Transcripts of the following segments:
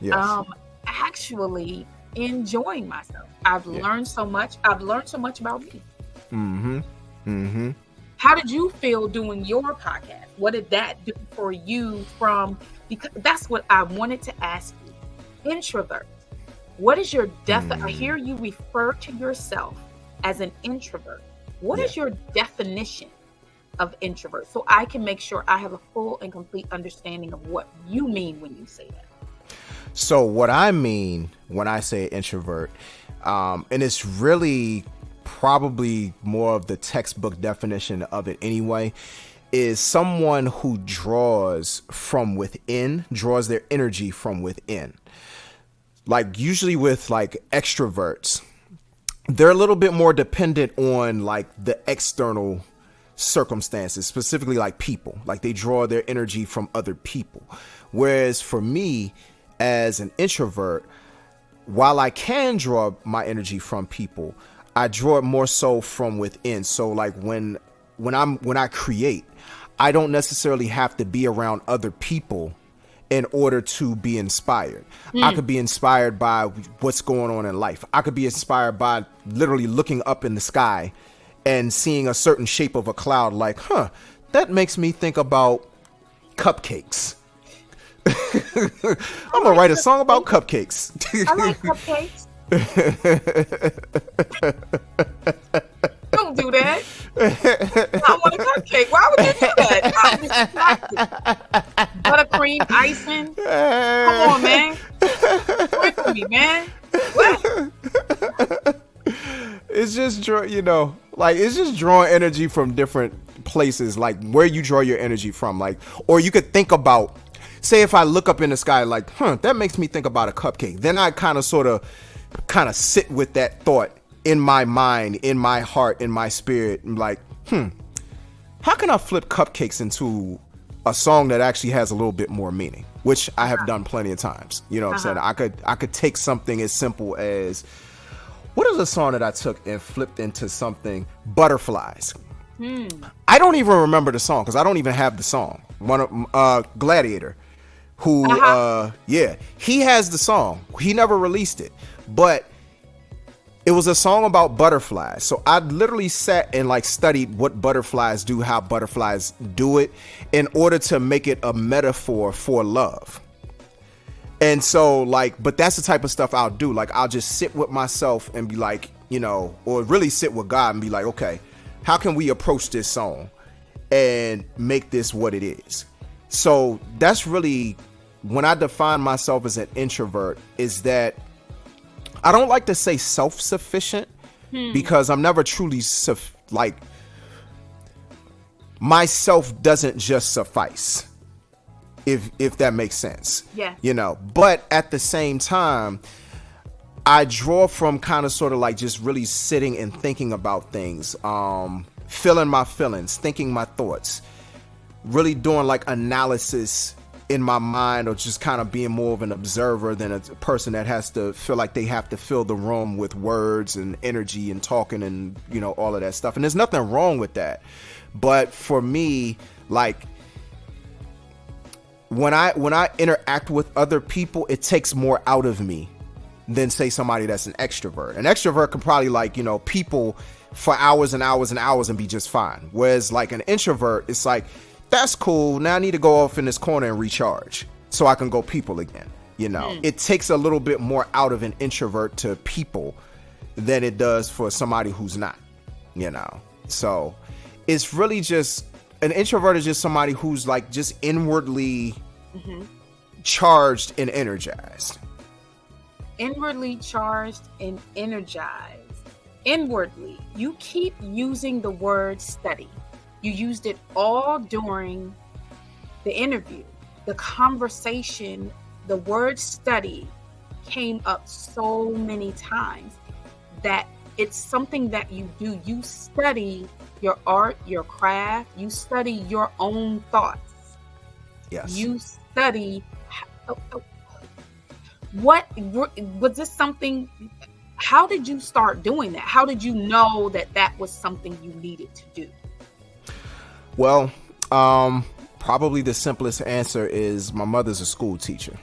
Yes. Actually enjoying myself. I've Yeah. learned so much. I've learned so much about me. Mm-hmm. Mm-hmm. How did you feel doing your podcast? What did that do for you from, because that's what I wanted to ask you. Introvert. What is your I Mm. hear you refer to yourself as an introvert. What Yeah. is your definition of introvert? So I can make sure I have a full and complete understanding of what you mean when you say that. So what I mean when I say introvert, and it's really probably more of the textbook definition of it anyway, is someone who draws from within, draws their energy from within. Like usually with like extroverts, they're a little bit more dependent on like the external circumstances, specifically like people. Like they draw their energy from other people. Whereas for me, as an introvert, while I can draw my energy from people, I draw it more so from within. So like when I create, I don't necessarily have to be around other people in order to be inspired. I could be inspired by what's going on in life. I could be inspired by literally looking up in the sky and seeing a certain shape of a cloud like, that makes me think about cupcakes. I'm gonna write a song about cupcakes. I like cupcakes. Don't do that. I want a cupcake. Why would you do that? I'm distracted. Buttercream icing. Come on, man. Wait for me, man. What? It's just it's just drawing energy from different places, like where you draw your energy from. Like, or you could think about, say if I look up in the sky like, that makes me think about a cupcake. Then I kind of sit with that thought in my mind, in my heart, in my spirit, and like, how can I flip cupcakes into a song that actually has a little bit more meaning, which I have done plenty of times. You know what I'm saying? I could take something as simple as, what is a song that I took and flipped into something, Butterflies. I don't even remember the song because I don't even have the song. One of Gladiator, who he has the song. He never released it, but it was a song about butterflies. So I literally sat and like studied what butterflies do, how butterflies do it, in order to make it a metaphor for love. And so like, but that's the type of stuff I'll do. Like I'll just sit with myself and be like, or really sit with God and be like, okay, how can we approach this song and make this what it is? So that's really when I define myself as an introvert, is that I don't like to say self-sufficient because I'm never truly myself doesn't just suffice, if that makes sense. Yeah. But at the same time, I draw from kind of sort of like just really sitting and thinking about things, feeling my feelings, thinking my thoughts, really doing like analysis in my mind, or just kind of being more of an observer than a person that has to feel like they have to fill the room with words and energy and talking and all of that stuff. And there's nothing wrong with that. But for me, like when I interact with other people, it takes more out of me than say somebody that's an extrovert. An extrovert can probably like, people for hours and hours and hours and be just fine. Whereas like an introvert, it's like, that's cool. Now I need to go off in this corner and recharge so I can go people again. It takes a little bit more out of an introvert to people than it does for somebody who's not, So it's really just, an introvert is just somebody who's like just inwardly charged and energized. Inwardly charged and energized. Inwardly. You keep using the word study. You used it all during the interview, the conversation. The word study came up so many times that it's something that you do. You study your art, your craft. You study your own thoughts. Yes. You study. What was this something? How did you start doing that? How did you know that was something you needed to do? Well, probably the simplest answer is my mother's a school teacher.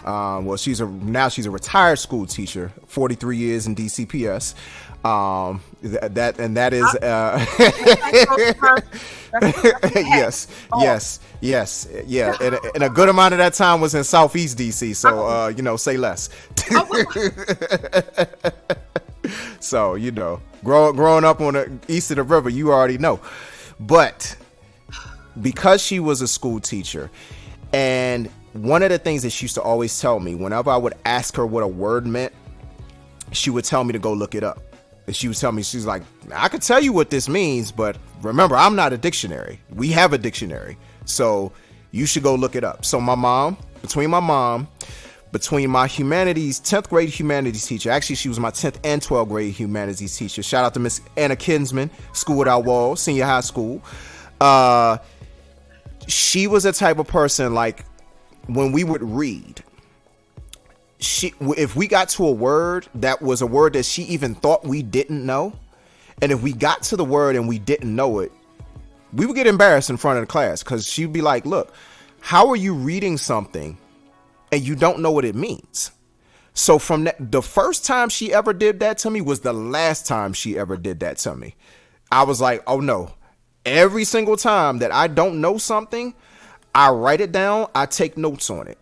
Well, now she's a retired school teacher, 43 years in DCPS. That is yes, yeah, and a good amount of that time was in Southeast DC. So say less. So growing up on the east of the river, you already know. But because she was a school teacher, and one of the things that she used to always tell me whenever I would ask her what a word meant, she would tell me to go look it up. And she would tell me, she's like, I could tell you what this means, but remember, I'm not a dictionary. We have a dictionary, so you should go look it up. So between my 10th grade humanities teacher, actually she was my 10th and 12th grade humanities teacher. Shout out to Miss Anna Kinsman, School Without Walls, senior high school. She was the type of person, like, when we would read, if we got to a word that was a word that she even thought we didn't know, and if we got to the word and we didn't know it, we would get embarrassed in front of the class, because she'd be like, look, how are you reading something and you don't know what it means? So from the first time she ever did that to me was the last time she ever did that to me. I was like, oh no, every single time that I don't know something, I write it down, I take notes on it.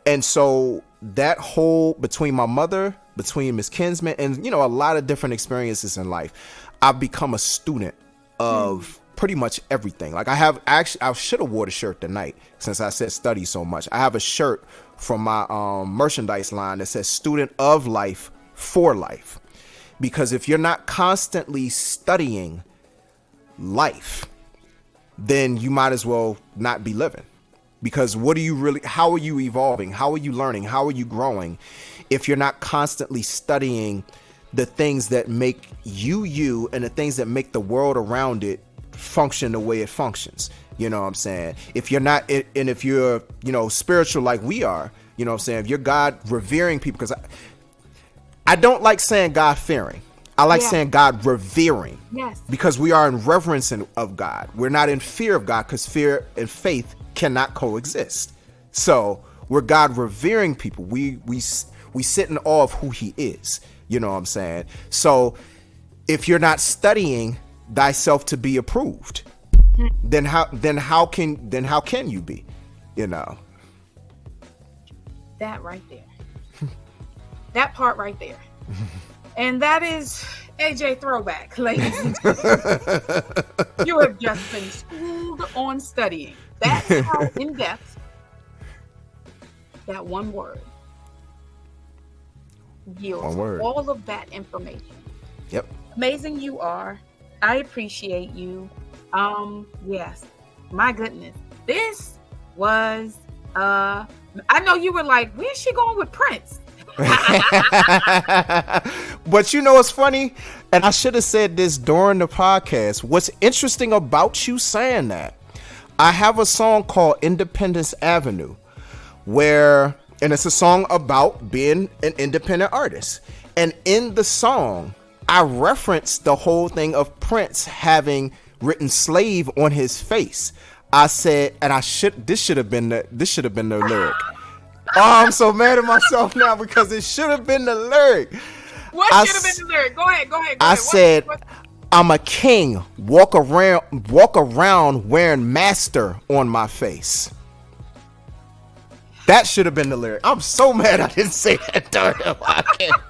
And so that whole, between my mother, between Miss Kinsman, and a lot of different experiences in life, I've become a student of pretty much everything. Like I should have wore the shirt tonight, since I said study so much. I have a shirt from my merchandise line that says student of life for life, because if you're not constantly studying life, then you might as well not be living. Because how are you evolving? How are you learning? How are you growing if you're not constantly studying the things that make you and the things that make the world around it function the way it functions? You know what I'm saying? If you're not, and if you're, spiritual like we are, you know what I'm saying? If you're God revering people, because I don't like saying God fearing. I like saying God revering. Yes. Because we are in reverence of God. We're not in fear of God, because fear and faith cannot coexist. So we're God revering people. We sit in awe of who he is. You know what I'm saying? So if you're not studying thyself to be approved, then how can you be? That right there. That part right there. And that is AJ Throwback, ladies and gentlemen. You have just been schooled on studying. That's how in depth that one word yields all of that information. Yep. Amazing you are. I appreciate you. Yes. My goodness. This was I know you were like, where's she going with Prince? But it's funny, and I should have said this during the podcast. What's interesting about you saying that, I have a song called Independence Avenue, and it's a song about being an independent artist. And in the song, I reference the whole thing of Prince having written slave on his face. I said, and this should have been the lyric. Oh, I'm so mad at myself now, because it should have been the lyric. What should have been the lyric? Go ahead. I said, I'm a king, walk around wearing master on my face. That should have been the lyric. I'm so mad I didn't say that during the podcast.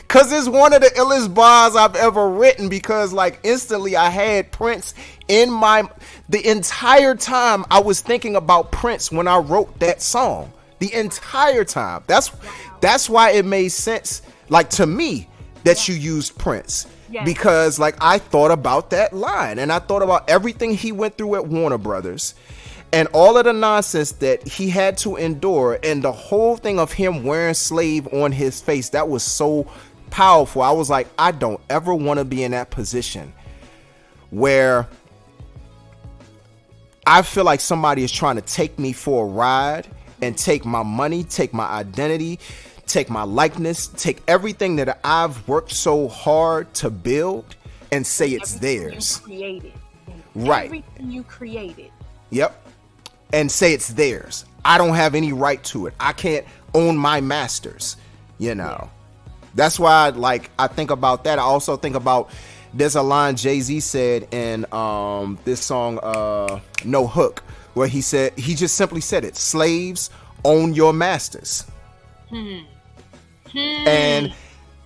Because it's one of the illest bars I've ever written, because like instantly I had Prince in the entire time I was thinking about Prince when I wrote that song. The entire time. That's why it made sense, like, to me, that you used Prince. Yes. Because like I thought about that line, and I thought about everything he went through at Warner Brothers, and all of the nonsense that he had to endure, and the whole thing of him wearing slave on his face. That was so powerful. I was like, I don't ever want to be in that position where I feel like somebody is trying to take me for a ride and take my money, take my identity, take my likeness, take everything that I've worked so hard to build and say it's theirs. You created. Right. Everything you created. Yep. And say it's theirs. I don't have any right to it. I can't own my masters, you know. Yeah. That's why, like, I think about that. I also think about, there's a line Jay-Z said in this song, No Hook, where he just simply said it: slaves, own your masters. And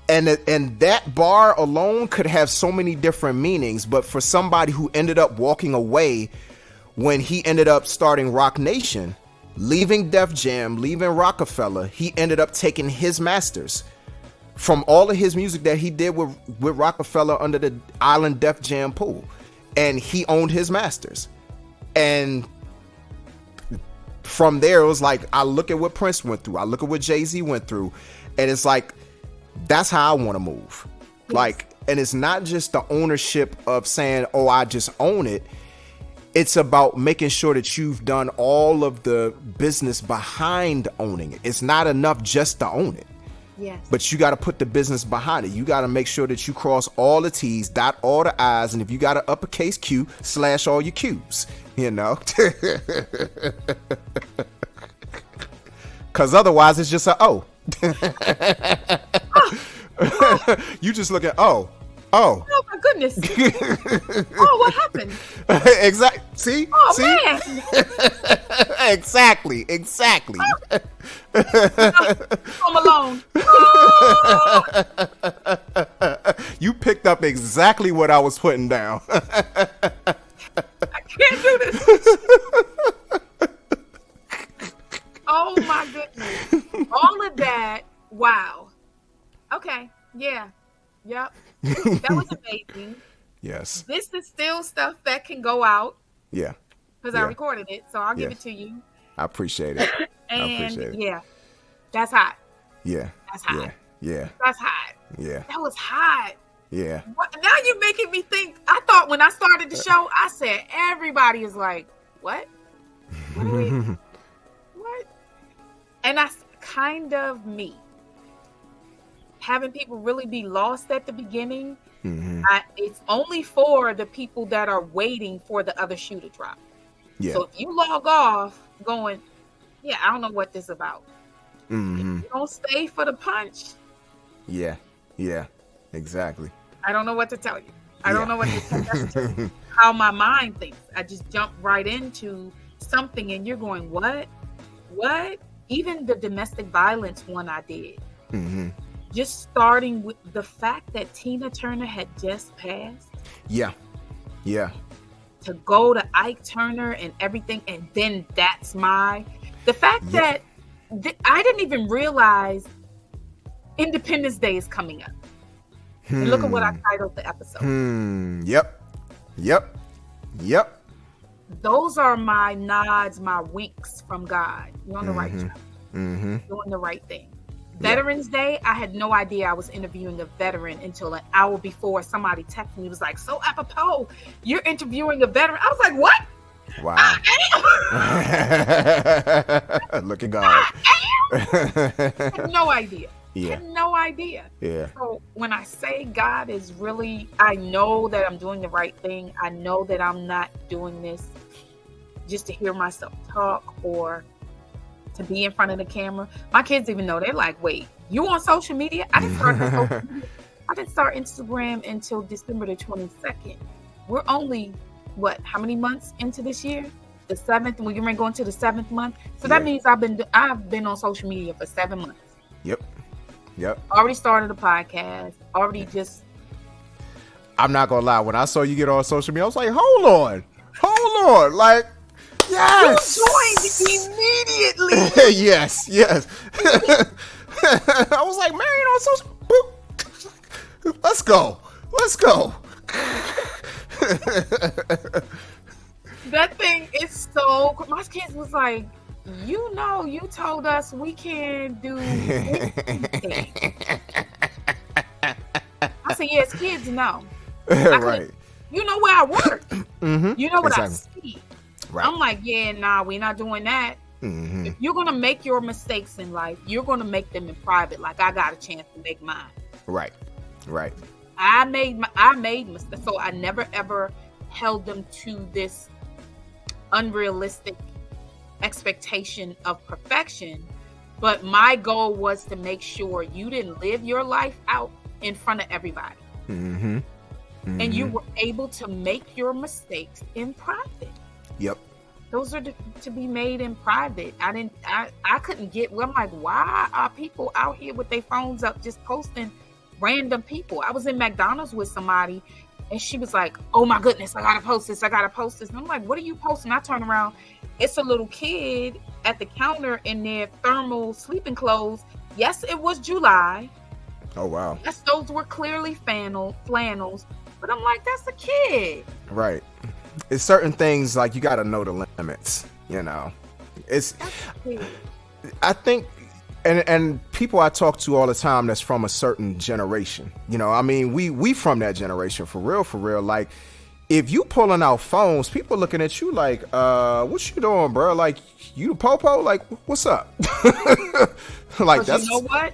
that bar alone could have so many different meanings, but for somebody who ended up walking away when he ended up starting Rock Nation, leaving Def Jam, leaving Rockefeller, he ended up taking his masters from all of his music that he did with Rockefeller under the Island Def Jam pool, and he owned his masters. And from there, it was like, I look at what Prince went through, I look at what Jay-Z went through, and it's like, that's how I want to move. Yes. Like, and it's not just the ownership of saying, oh, I just own it. It's about making sure that you've done all of the business behind owning it. It's not enough just to own it. Yes. But you got to put the business behind it. You got to make sure that you cross all the T's, dot all the I's, and if you got an uppercase Q, slash all your Q's, you know? Because otherwise it's just an O. You just look at oh my goodness. Oh, what happened? Exactly. See? Oh, see? Man. Exactly. Home Alone. Oh. You picked up exactly what I was putting down. I can't do this. Oh my goodness. All of that. Wow. Okay. Yeah. Yep. That was amazing. Yes. This is still stuff that can go out. Yeah. Because I recorded it, so I'll give it to you. I appreciate it. And yeah, that's hot. Yeah. That's hot. Yeah. That's hot. Yeah. That was hot. Yeah. Now you're making me think. I thought when I started the show, I said everybody is like, what? What? And that's kind of me. Having people really be lost at the beginning, it's only for the people that are waiting for the other shoe to drop. Yeah. So if you log off going, yeah, I don't know what this is about. If you don't stay for the punch. Yeah, exactly. I don't know what to tell you. I don't know what to tell you. That's just how my mind thinks. I just jump right into something and you're going, what? Even the domestic violence one I did. Just starting with the fact that Tina Turner had just passed. Yeah. To go to Ike Turner and everything, and then the fact that I didn't even realize Independence Day is coming up. And look at what I titled the episode. Yep. Those are my nods, my winks from God. You're on the right track. Doing the right thing. Veterans Day, I had no idea I was interviewing a veteran until an hour before somebody texted me. It was like, so apropos, you're interviewing a veteran. I was like, what? Wow. I am. Look at God. I had no idea. Yeah. I had no idea. Yeah. So when I say God is really, I know that I'm doing the right thing. I know that I'm not doing this just to hear myself talk or to be in front of the camera. My kids even know. They're like, wait, you on social media? I didn't start Instagram until December the 22nd. We're only, how many months into this year? The 7th, we're going to go into the 7th month. So that means I've been on social media for 7 months. Yep. Already started a podcast. I'm not going to lie. When I saw you get on social media, I was like, hold on. Like, yes. You joined immediately. yes. I was like, Marion on social. Boop. Let's go. That thing is so. My kids was like, you told us we can't do anything. I said, yes, kids know. Right. You know where I work. You know what I see. Right. I'm like, yeah, nah, we're not doing that. If you're going to make your mistakes in life, you're going to make them in private. Like I got a chance to make mine. Right. I made mistakes. So I never, ever held them to this unrealistic expectation of perfection, but my goal was to make sure you didn't live your life out in front of everybody. Mm-hmm. Mm-hmm. And you were able to make your mistakes in private. Yep. Those are to be made in private. I couldn't get, well, I'm like, why are people out here with their phones up just posting random people? I was in McDonald's with somebody and she was like, oh my goodness, I gotta post this. And I'm like, what are you posting? I turn around, it's a little kid at the counter in their thermal sleeping clothes. Yes, it was July. Oh, wow. Yes, those were clearly flannels. But I'm like, that's a kid. Right. It's certain things like you got to know the limits, you know. I think, and people I talk to all the time that's from a certain generation, you know, I mean, we from that generation for real. Like, if you pulling out phones, people looking at you like, what you doing, bro? Like, you the popo? Like, what's up? Like, that's, you know what?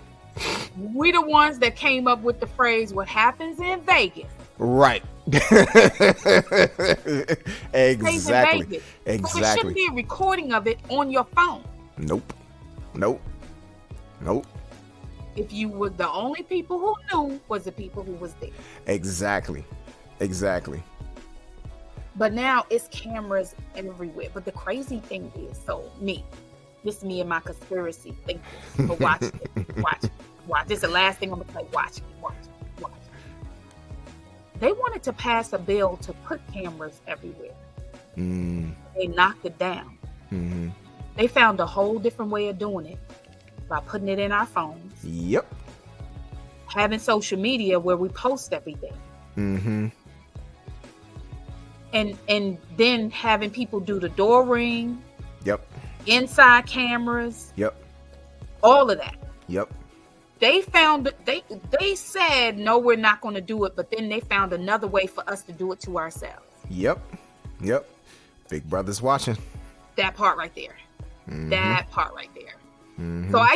We the ones that came up with the phrase, what happens in Vegas. Right. Exactly. So there shouldn't be a recording of it on your phone. Nope. If you were the only people who knew was the people who was there. Exactly. But now it's cameras everywhere. But the crazy thing is, this is me and my conspiracy thinking. But watch it. Watch. This is the last thing I'm gonna say. Watch. They wanted to pass a bill to put cameras everywhere. They knocked it down. Mm-hmm. They found a whole different way of doing it by putting it in our phones. Yep. Having social media where we post everything. Mm-hmm. And then having people do the door ring. Yep. Inside cameras. Yep. All of that. Yep. They found they said no, we're not going to do it, but then they found another way for us to do it to ourselves. Yep. Big brother's watching. That part right there. Mm-hmm. So I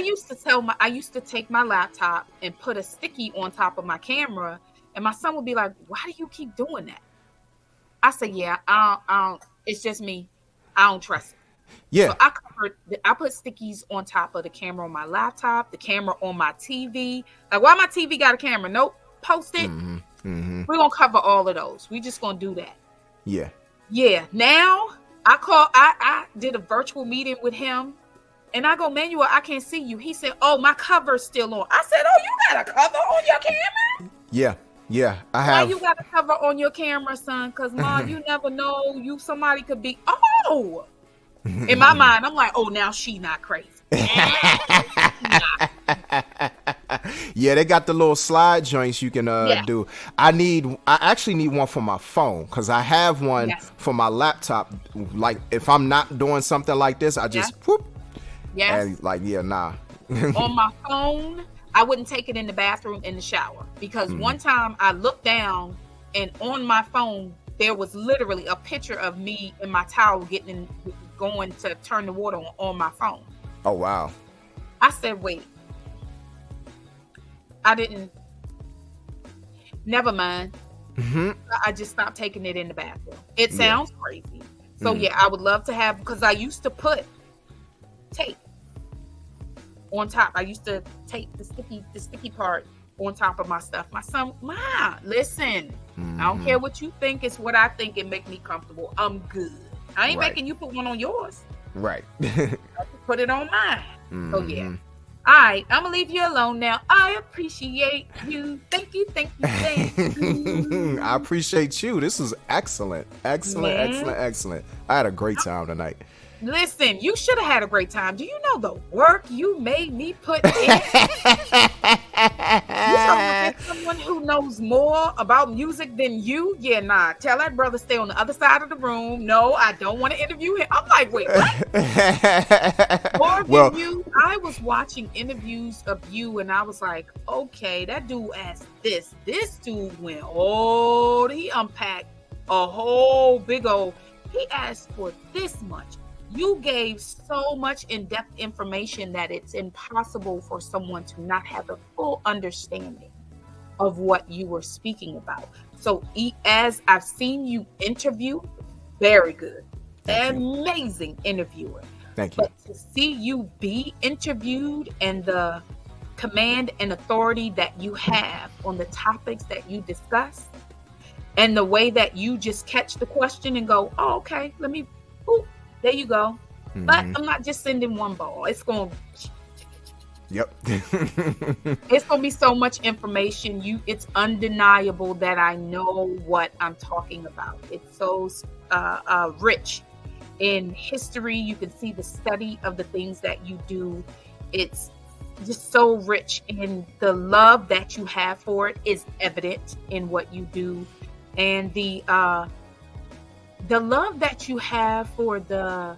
used to take my laptop and put a sticky on top of my camera, and my son would be like, "Why do you keep doing that?" I said, "Yeah, I don't. It's just me. I don't trust it." Yeah. So I put stickies on top of the camera on my laptop, the camera on my TV. Like, why my TV got a camera? Nope. Post it. Mm-hmm. Mm-hmm. We're going to cover all of those. We just going to do that. Yeah. Yeah. Now I did a virtual meeting with him and I go, Manuel, I can't see you. He said, oh, my cover's still on. I said, oh, you got a cover on your camera? Yeah. I have. Why you got a cover on your camera, son? Because, Mom, you never know. Somebody could be, in my mind, I'm like, oh, now she not crazy. Yeah, they got the little slide joints you can do. I actually need one for my phone because I have one for my laptop. Like, if I'm not doing something like this, I just whoop. Yeah. And like, nah. On my phone, I wouldn't take it in the bathroom in the shower because one time I looked down and on my phone there was literally a picture of me in my towel going to turn the water on my phone. Oh, wow. I said, wait. Never mind. Mm-hmm. I just stopped taking it in the bathroom. It sounds crazy. So I would love to have, because I used to put tape on top. I used to tape the sticky part on top of my stuff. My son, Ma, listen. I don't care what you think. It's what I think and make me comfortable. I'm good. I ain't making you put one on yours. Right. Put it on mine. So yeah. All right, I'm gonna leave you alone now. I appreciate you. Thank you. I appreciate you. This was excellent. Excellent. I had a great time tonight. Listen, you should have had a great time. Do you know the work you made me put in? You talking to someone who knows more about music than you? Yeah, nah. Tell that brother stay on the other side of the room. No, I don't want to interview him. I'm like, wait, what? I was watching interviews of you, and I was like, okay, that dude asked this. This dude went, he unpacked a whole big old. He asked for this much. You gave so much in-depth information that it's impossible for someone to not have a full understanding of what you were speaking about. So as I've seen you interview, very good. Amazing interviewer. Thank you. But to see you be interviewed and the command and authority that you have on the topics that you discuss, and the way that you just catch the question and go, oh, okay, let me, ooh, there you go. Mm-hmm. But I'm not just sending one ball. It's going to, Yep. it's going to be so much information. It's undeniable that I know what I'm talking about. It's so rich in history. You can see the study of the things that you do. It's just so rich, and the love that you have for it is evident in what you do. And the love that you have for the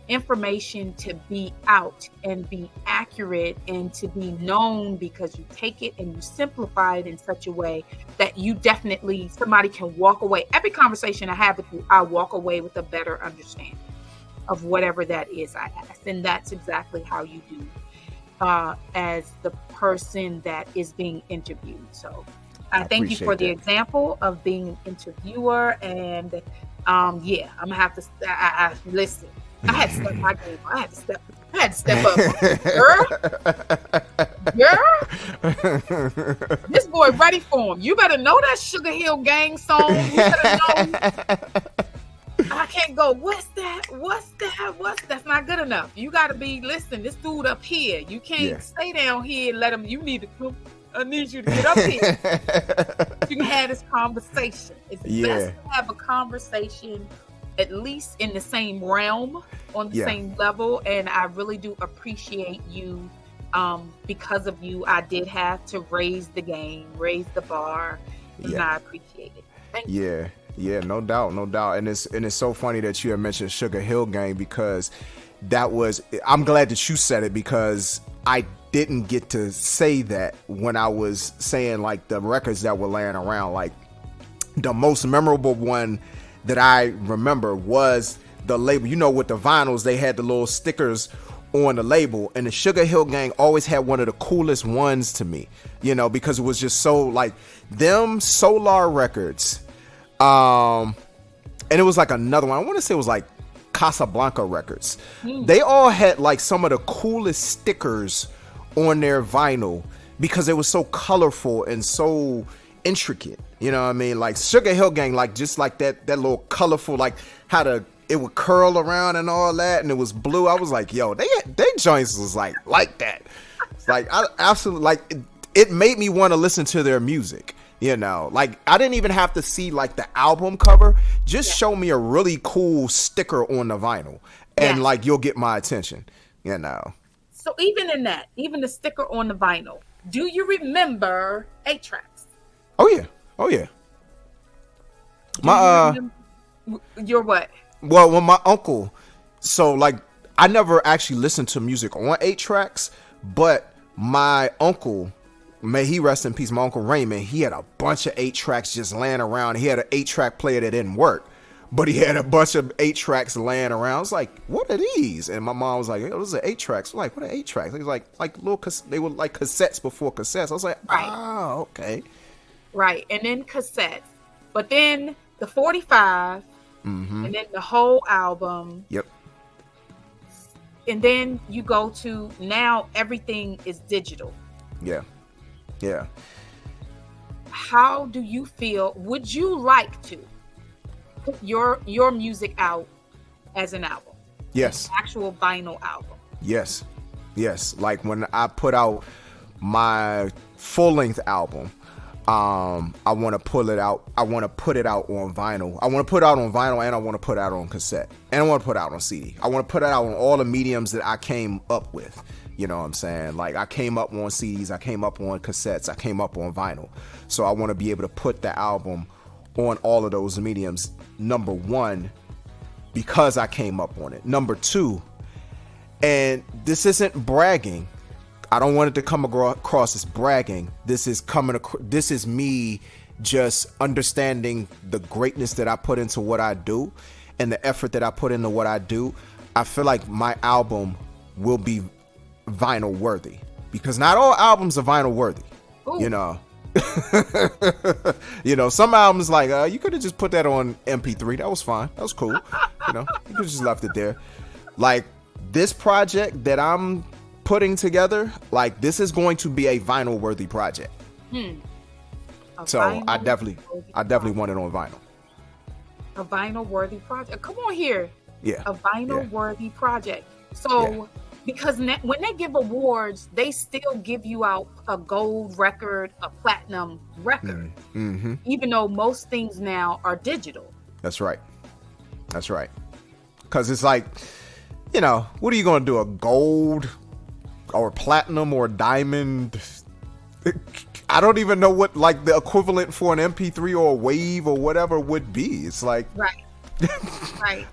information to be out and be accurate and to be known, because you take it and you simplify it in such a way that you definitely, somebody can walk away. Every conversation I have with you, I walk away with a better understanding of whatever that is I asked. And that's exactly how you do as the person that is being interviewed. So I thank you for the example of being an interviewer. And yeah, I'm gonna have to listen. I had to step my game. I had to step up. Girl, this boy ready for him. You better know that Sugar Hill Gang song. You better know. I can't go, what's that? That's not good enough. You got to be, listen, this dude up here. You can't stay down here and let him, you need to come. I need you to get up here. You can have this conversation. It's best to have a conversation at least in the same realm, on the same level. And I really do appreciate you. Because of you, I did have to raise the game, raise the bar, and I appreciate it. Thank you. Yeah, no doubt. And it's so funny that you had mentioned Sugar Hill Gang, because I'm glad that you said it, because I didn't get to say that when I was saying like the records that were laying around. Like the most memorable one that I remember was the label. You know, with the vinyls, they had the little stickers on the label, and the Sugar Hill Gang always had one of the coolest ones to me, you know, because it was just so like them Solar Records. And it was like another one. I want to say it was like Casablanca Records. They all had like some of the coolest stickers on their vinyl because it was so colorful and so intricate. You know what I mean? Like Sugar Hill Gang, like just like that little colorful, like how it would curl around and all that, and it was blue. I was like, yo, they joints was like that. Like I absolutely like it made me want to listen to their music. You know, like I didn't even have to see like the album cover. Just show me a really cool sticker on the vinyl, and like you'll get my attention. You know. So even in that, even the sticker on the vinyl, do you remember 8-tracks? Oh yeah. Your what? Well, when my uncle, so like I never actually listened to music on 8-tracks, but my uncle, may he rest in peace, my Uncle Raymond, he had a bunch of 8-tracks just laying around. He had an 8-track player that didn't work, but he had a bunch of 8-tracks laying around. I was like, what are these? And my mom was like, those are 8-tracks. I'm like, what are 8-tracks? He was like little, they were like cassettes before cassettes. I was like, oh, okay. Right, and then cassettes. But then the 45, and then the whole album. Yep. And then you go to, now everything is digital. Yeah. How do you feel? Would you like to put your music out as an album? Yes. An actual vinyl album? Yes. Like when I put out my full-length album, I want to pull it out. I want to put it out on vinyl. I want to put it out on vinyl, and I want to put it out on cassette, and I want to put it out on CD. I want to put it out on all the mediums that I came up with. You know what I'm saying? Like I came up on CDs, I came up on cassettes, I came up on vinyl. So I want to be able to put the album on all of those mediums. Number one, because I came up on it. Number two, and this isn't bragging. I don't want it to come across as bragging. This is me just understanding the greatness that I put into what I do and the effort that I put into what I do. I feel like my album will be vinyl worthy, because not all albums are vinyl worthy. Ooh. You know. You know, some albums like you could have just put that on MP3. That was fine. That was cool. You know, you could have just left it there. Like this project that I'm putting together, like this is going to be a vinyl worthy project. So I definitely want it on vinyl. A vinyl worthy project. Come on here. Yeah. A vinyl worthy project. So because when they give awards, they still give you out a gold record, a platinum record, even though most things now are digital. That's right. Because it's like, you know, what are you going to do? A gold or platinum or diamond? I don't even know what like the equivalent for an MP3 or a wave or whatever would be. It's like, right.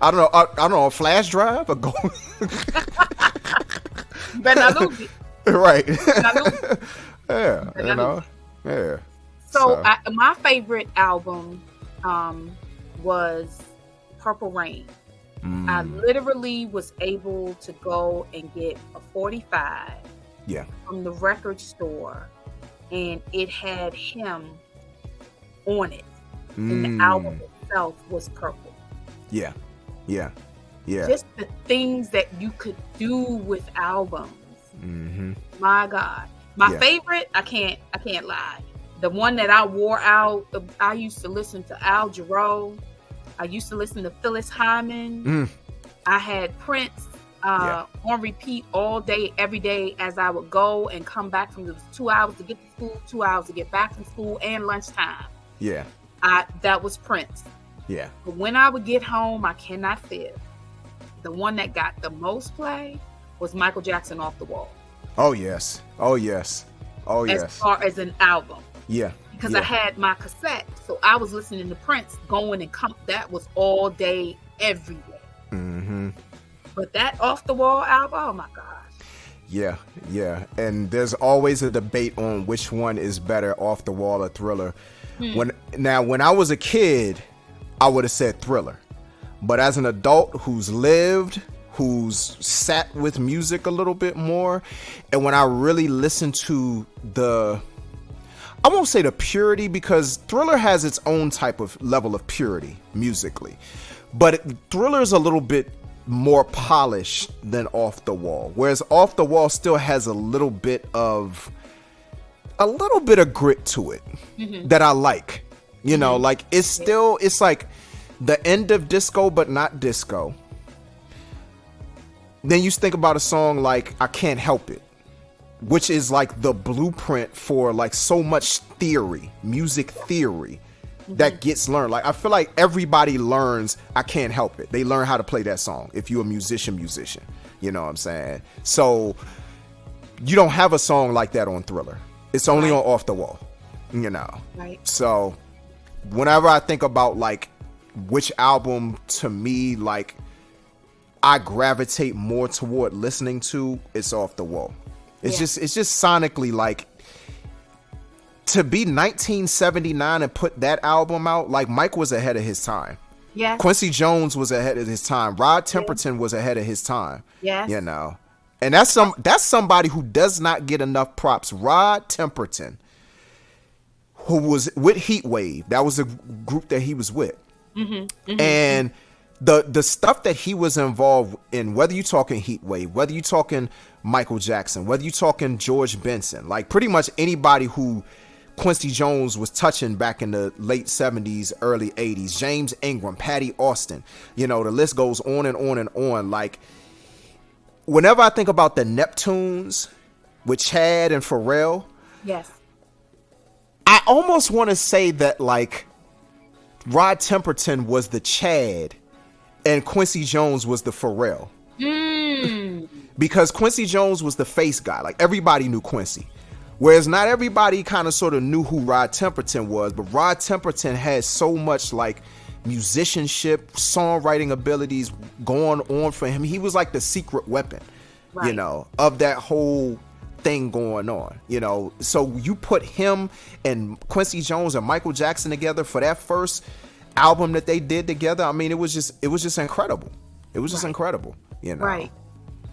I don't know, a flash drive, a gold. Benalugi. Right. Benalugi. Yeah. You know. Yeah. So my favorite album was Purple Rain. I literally was able to go and get a 45 from the record store, and it had him on it. And the album itself was purple. Yeah. Just the things that you could do with albums. My God. My favorite, I can't lie. The one that I wore out, I used to listen to Al Jarreau. I used to listen to Phyllis Hyman. I had Prince on repeat all day, every day as I would go and come back from. It was 2 hours to get to school, 2 hours to get back from school, and lunchtime. Yeah. That was Prince. Yeah. But when I would get home, I cannot fib. The one that got the most play was Michael Jackson, Off the Wall. Oh, yes. As far as an album. Yeah. Because I had my cassette, so I was listening to Prince going and come. That was all day, every day. But that Off the Wall album, oh my gosh. Yeah. And there's always a debate on which one is better, Off the Wall or Thriller. When I was a kid, I would have said Thriller. But as an adult who's lived, who's sat with music a little bit more, and when I really listen to I won't say the purity, because Thriller has its own type of level of purity musically, but Thriller is a little bit more polished than Off the Wall, whereas Off the Wall still has a little bit of grit to it that I like. You know, like it's like the end of disco, but not disco. Then you think about a song like I Can't Help It, which is like the blueprint for like so much theory, music theory that gets learned. Like I feel like everybody learns I Can't Help It. They learn how to play that song if you're a musician, you know what I'm saying? So you don't have a song like that on Thriller. It's only on Off the Wall, you know? Right. So whenever I think about like which album to me, like I gravitate more toward listening to, it's Off the Wall. It's just sonically, like, to be 1979 and put that album out, like Mike was ahead of his time. Yeah. Quincy Jones was ahead of his time. Rod Temperton was ahead of his time. Yeah. You know. And that's somebody who does not get enough props. Rod Temperton, who was with Heatwave. That was the group that he was with. And the stuff that he was involved in, whether you're talking Heatwave, whether you're talking Michael Jackson, whether you're talking George Benson, like pretty much anybody who Quincy Jones was touching back in the late 70s, early 80s, James Ingram, Patty Austin, you know, the list goes on and on and on. Like, whenever I think about the Neptunes with Chad and Pharrell, I almost want to say that, like, Rod Temperton was the Chad and Quincy Jones was the Pharrell. Because Quincy Jones was the face guy. Like, everybody knew Quincy. Whereas not everybody kind of sort of knew who Rod Temperton was. But Rod Temperton had so much, like, musicianship, songwriting abilities going on for him. He was like the secret weapon, you know, of that whole thing going on, you know. So you put him and Quincy Jones and Michael Jackson together for that first album that they did together. I mean, it was just incredible. It was just incredible, you know.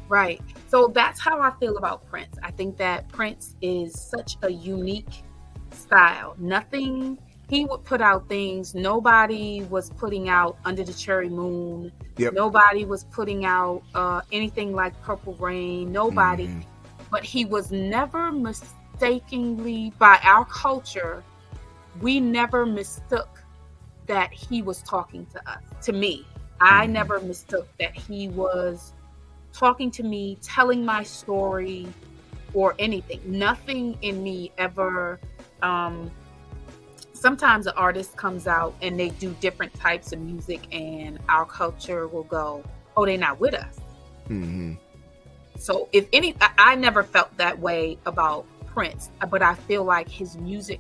Right. So that's how I feel about Prince. I think that Prince is such a unique style. Nothing he would put out things nobody was putting out. Under the Cherry Moon. Yep. Nobody was putting out anything like Purple Rain. Nobody. But he was never mistakenly, by our culture, we never mistook that he was talking to us. To me, I never mistook that he was talking to me, telling my story or anything. Nothing in me ever. Sometimes an artist comes out and they do different types of music, and our culture will go, oh, they're not with us. So if any, I never felt that way about Prince, but I feel like his music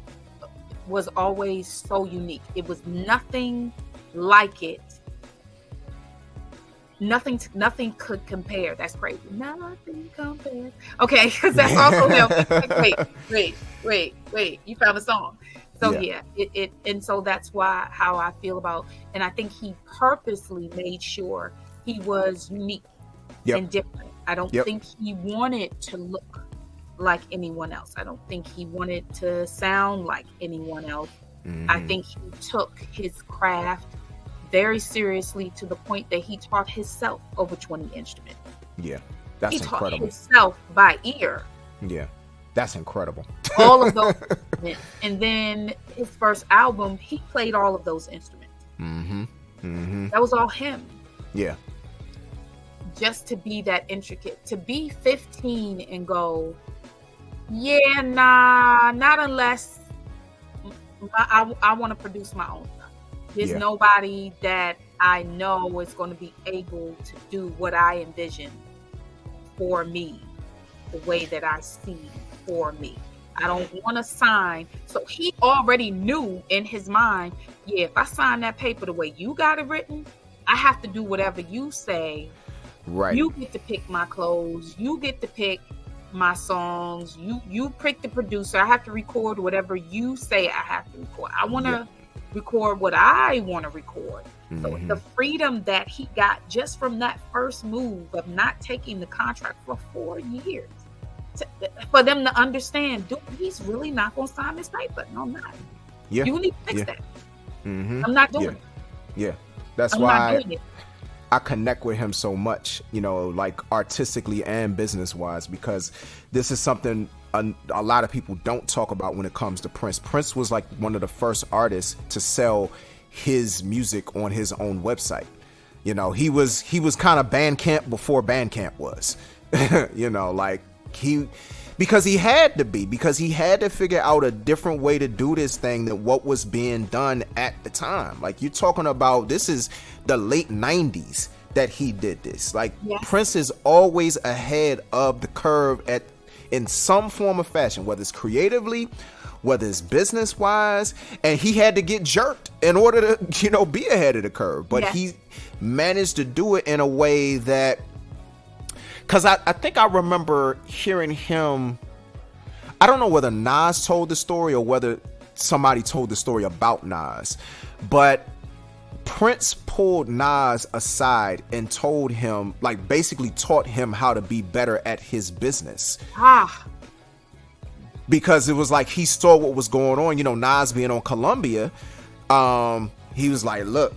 was always so unique. It was nothing like it. Nothing could compare. That's crazy. Nothing compares. Okay, because that's also him. Wait. You found a song. So yeah, it and so that's how I feel about. And I think he purposely made sure he was unique and different. I don't think he wanted to look like anyone else. I don't think he wanted to sound like anyone else. I think he took his craft very seriously, to the point that he taught himself over 20 instruments. Yeah, that's incredible. He taught himself by ear. Yeah, that's incredible. All of those instruments. And then his first album, he played all of those instruments. That was all him. Yeah. Just to be that intricate, to be 15 and go, yeah, nah, not unless I want to produce my own stuff. There's nobody that I know is going to be able to do what I envision for me, the way that I see for me. I don't want to sign. So he already knew in his mind, yeah, if I sign that paper the way you got it written, I have to do whatever you say. Right. You get to pick my clothes. You get to pick my songs. You pick the producer. I have to record whatever you say I have to record. I want to record what I want to record. So the freedom that he got just from that first move of not taking the contract for 4 years, for them to understand, dude, he's really not going to sign this paper. No, I'm not. Yeah. You need to fix that. I'm not doing it. Yeah. That's why I connect with him so much, like artistically and business wise, because this is something a lot of people don't talk about when it comes to Prince. Prince was like one of the first artists to sell his music on his own website. He was kind of Bandcamp before Bandcamp was, because he had to figure out a different way to do this thing than what was being done at the time. Like, you're talking about, this is the late 90s that he did this. Like, Prince is always ahead of the curve in some form or fashion, whether it's creatively, whether it's business wise, and he had to get jerked in order to, be ahead of the curve. But he managed to do it in a way that, because I think I remember hearing him, I don't know whether Nas told the story or whether somebody told the story about Nas, but Prince pulled Nas aside and told him, like, basically taught him how to be better at his business. Because it was like he saw what was going on, Nas being on Columbia. He was like, look,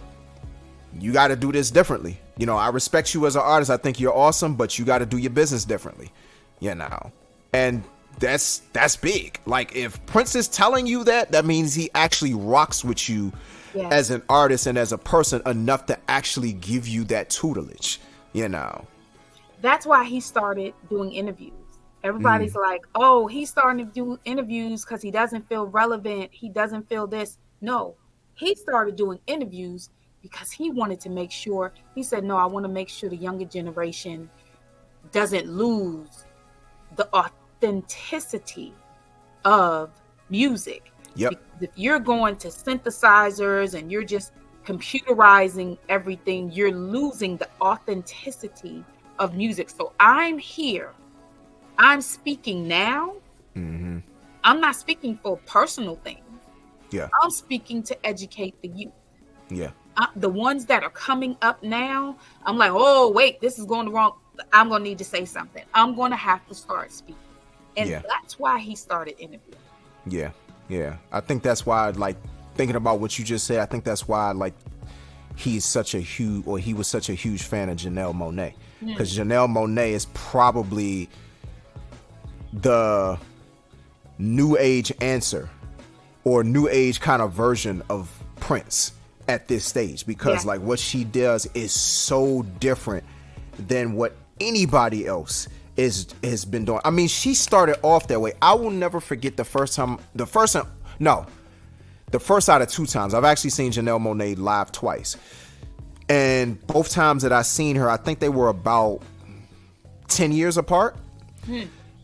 you got to do this differently. I respect you as an artist. I think you're awesome, but you got to do your business differently, and that's big. Like, if Prince is telling you that means he actually rocks with you as an artist and as a person enough to actually give you that tutelage, That's why he started doing interviews. Everybody's like, oh, he's starting to do interviews because he doesn't feel relevant. He doesn't feel this. No, he started doing interviews because he wanted to make sure. He said, no, I want to make sure the younger generation doesn't lose the authenticity of music. Yep. Because if you're going to synthesizers and you're just computerizing everything, you're losing the authenticity of music. So I'm here. I'm speaking now. I'm not speaking for personal things. Yeah. I'm speaking to educate the youth. Yeah. The ones that are coming up now, I'm like, oh, wait, this is going the wrong. I'm going to need to say something. I'm going to have to start speaking. And that's why he started interviewing. Yeah. Yeah. I think that's why, like, thinking about what you just said, I think that's why like he was such a huge fan of Janelle Monáe, because Janelle Monáe is probably the new age answer or new age kind of version of Prince at this stage, because like what she does is so different than what anybody else has been doing. I mean, she started off that way. I will never forget the first out of 2 times. I've actually seen Janelle Monáe live twice. And both times that I seen her, I think they were about 10 years apart.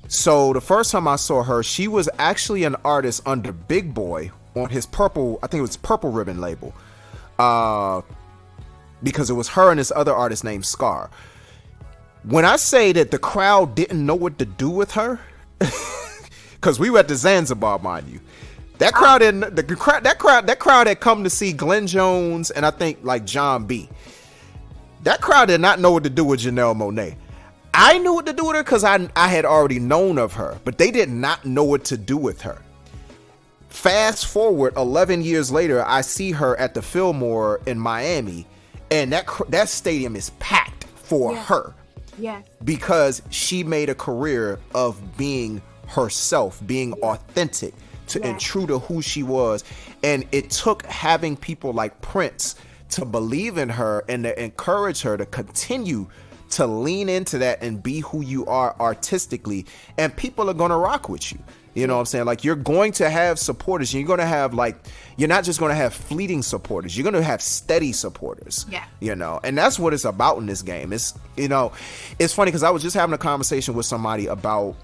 So the first time I saw her, she was actually an artist under Big Boy on his Purple Ribbon label. Because it was her and this other artist named Scar. When I say that the crowd didn't know what to do with her, because we were at the Zanzibar, mind you. That crowd had come to see Glenn Jones and I think like John B. That crowd did not know what to do with Janelle Monáe. I knew what to do with her because I had already known of her, but they did not know what to do with her. Fast forward 11 years later, I see her at the Fillmore in Miami, and that stadium is packed for her. Yes. Because she made a career of being herself, being authentic and true to who she was. And it took having people like Prince to believe in her and to encourage her to continue to lean into that and be who you are artistically. And people are going to rock with you. You know what I'm saying? Like, you're going to have supporters. You're going to have, like, you're not just going to have fleeting supporters. You're going to have steady supporters. Yeah. You know, and that's what it's about in this game. It's, you know, it's funny because I was just having a conversation with somebody about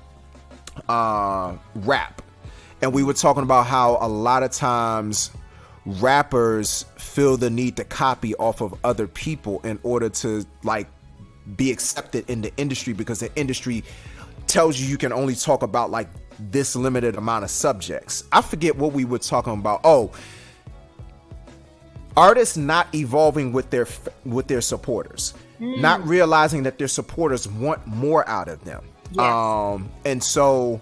rap. And we were talking about how a lot of times rappers feel the need to copy off of other people in order to, like, be accepted in the industry, because the industry tells you can only talk about, like, this limited amount of subjects. I forget what we were talking about. Oh, artists not evolving with their supporters, not realizing that their supporters want more out of them. Yes. And so,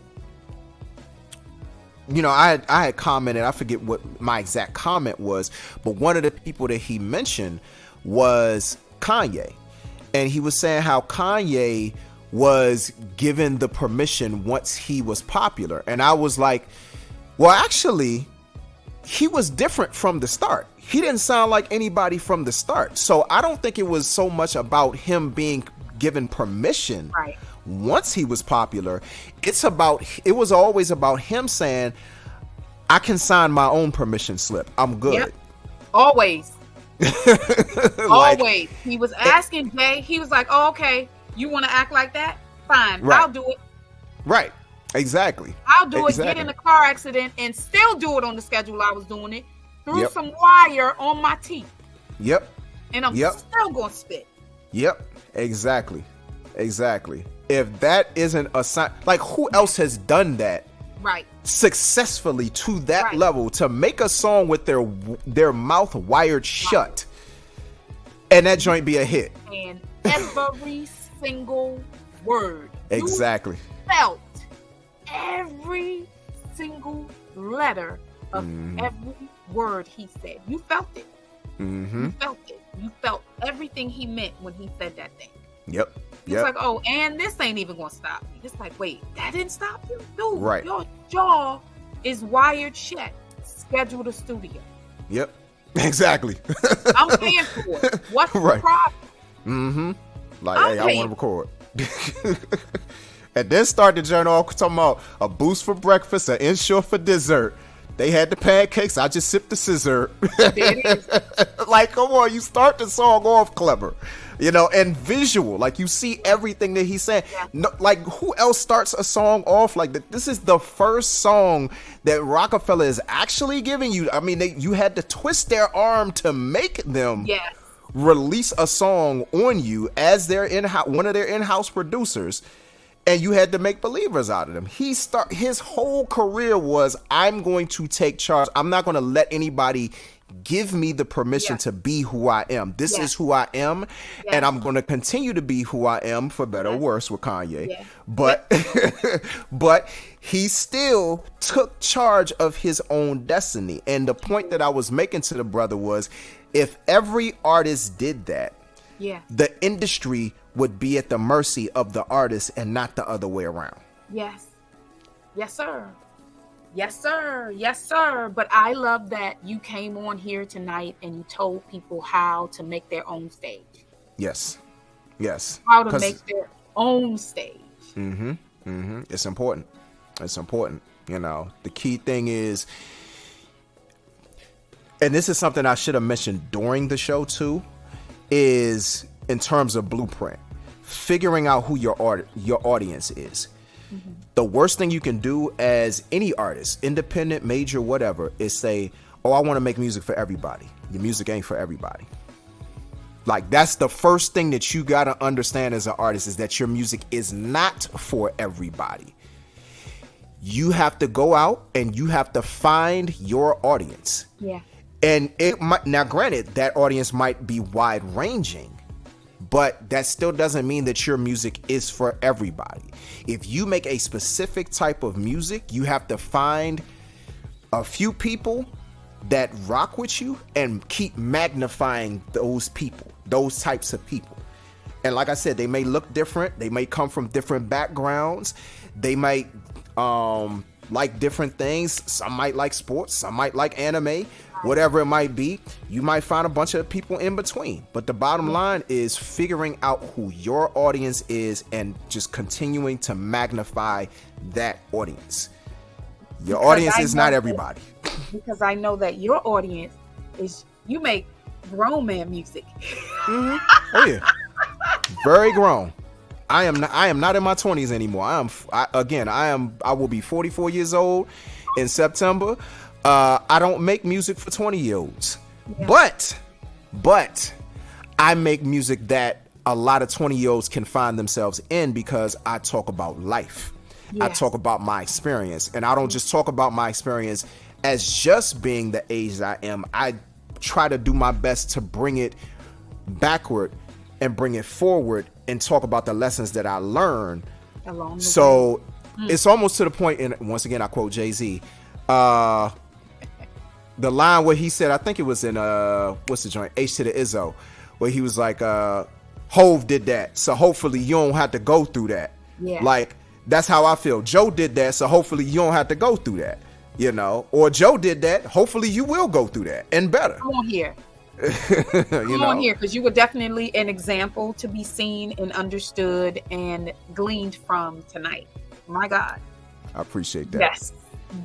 you know, I had commented, I forget what my exact comment was, but one of the people that he mentioned was Kanye. And he was saying how Kanye was given the permission once he was popular. And I was like, well, actually, he was different from the start. He didn't sound like anybody from the start. So I don't think it was so much about him being given permission once he was popular. It was always about him saying, I can sign my own permission slip. I'm good. Yep. Always. Always. He was asking Jay. He was like, oh, okay, you want to act like that? Fine. I'll do it. Right. Exactly. I'll do it. Get in a car accident and still do it on the schedule I was doing it. Threw some wire on my teeth. Yep. And I'm still going to spit. Yep. Exactly. Exactly. If that isn't a sign, like, who else has done that? Right. Successfully to that level, to make a song with their mouth wired shut, and that joint be a hit. And every single word. Exactly. You felt every single letter of every word he said. You felt it. You felt it. You felt everything he meant when he said that thing. Yep. It's like, oh, and this ain't even gonna stop me. It's like, wait, that didn't stop you? Dude, your jaw is wired shut. Schedule the studio. Yep. Exactly. I'm paying for it. What's the problem? Like, hey, I want to record. And then start the journal off talking about a boost for breakfast, an insure for dessert. They had the pancakes. I just sipped the scissor. Like, come on, you start the song off clever, you know, and visual. Like, you see everything that he's saying. No, like, who else starts a song off like that? This is the first song that Rockefeller is actually giving you. I mean, you had to twist their arm to make them release a song on you as one of their in-house producers. And you had to make believers out of them. His whole career was, I'm going to take charge. I'm not going to let anybody give me the permission Yes. to be who I am. This Yes. is who I am, Yes. and I'm going to continue to be who I am, for better or Yes. worse, with Kanye. Yes. But but he still took charge of his own destiny. And the point that I was making to the brother was, if every artist did that, Yeah. the industry would be at the mercy of the artist and not the other way around. Yes. Yes, sir. Yes, sir. Yes, sir. But I love that you came on here tonight and you told people how to make their own stage. Yes. Yes. How to make their own stage. It's important. It's important. You know, the key thing is, and this is something I should have mentioned during the show too, is in terms of blueprint, figuring out who your audience is. The worst thing you can do as any artist, independent, major, whatever, is say, oh, I want to make music for everybody. Your music ain't for everybody. Like, that's the first thing that you got to understand as an artist, is that your music is not for everybody. You have to go out and you have to find your audience. Yeah. And it might, now granted, that audience might be wide ranging, but that still doesn't mean that your music is for everybody. If you make a specific type of music, you have to find a few people that rock with you and keep magnifying those people, those types of people. And like I said, they may look different. They may come from different backgrounds. They might like different things. Some might like sports. Some might like anime. Whatever it might be, you might find a bunch of people in between. But the bottom line is figuring out who your audience is and just continuing to magnify that audience. Your audience is not everybody. Because I know that your audience is, you make grown man music. Oh yeah, very grown. I am not in my 20s anymore. I will be 44 years old in September. I don't make music for 20-year-olds, but I make music that a lot of 20-year-olds can find themselves in, because I talk about life. Yes. I talk about my experience, and I don't just talk about my experience as just being the age I am. I try to do my best to bring it backward and bring it forward and talk about the lessons that I learned Along the so way. It's almost to the point, and once again I quote Jay-Z, the line where he said, I think it was in what's the joint, H to the Izzo, where he was like, Hove did that, so hopefully you don't have to go through that. Yeah. Like, that's how I feel. Joe did that, so hopefully you don't have to go through that, you know. Or Joe did that, hopefully you will go through that and better. Come on here. Come on here, because you were definitely an example to be seen and understood and gleaned from tonight. My God. I appreciate that. Yes.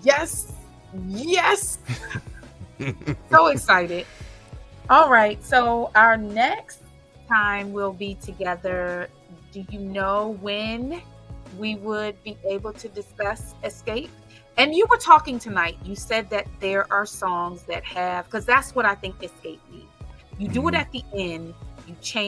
Yes. Yes. So excited. All right. So our next time we'll be together, do you know when we would be able to discuss Escape? And you were talking tonight. You said that there are songs that have, because that's what I think Escape needs. You do it at the end. You change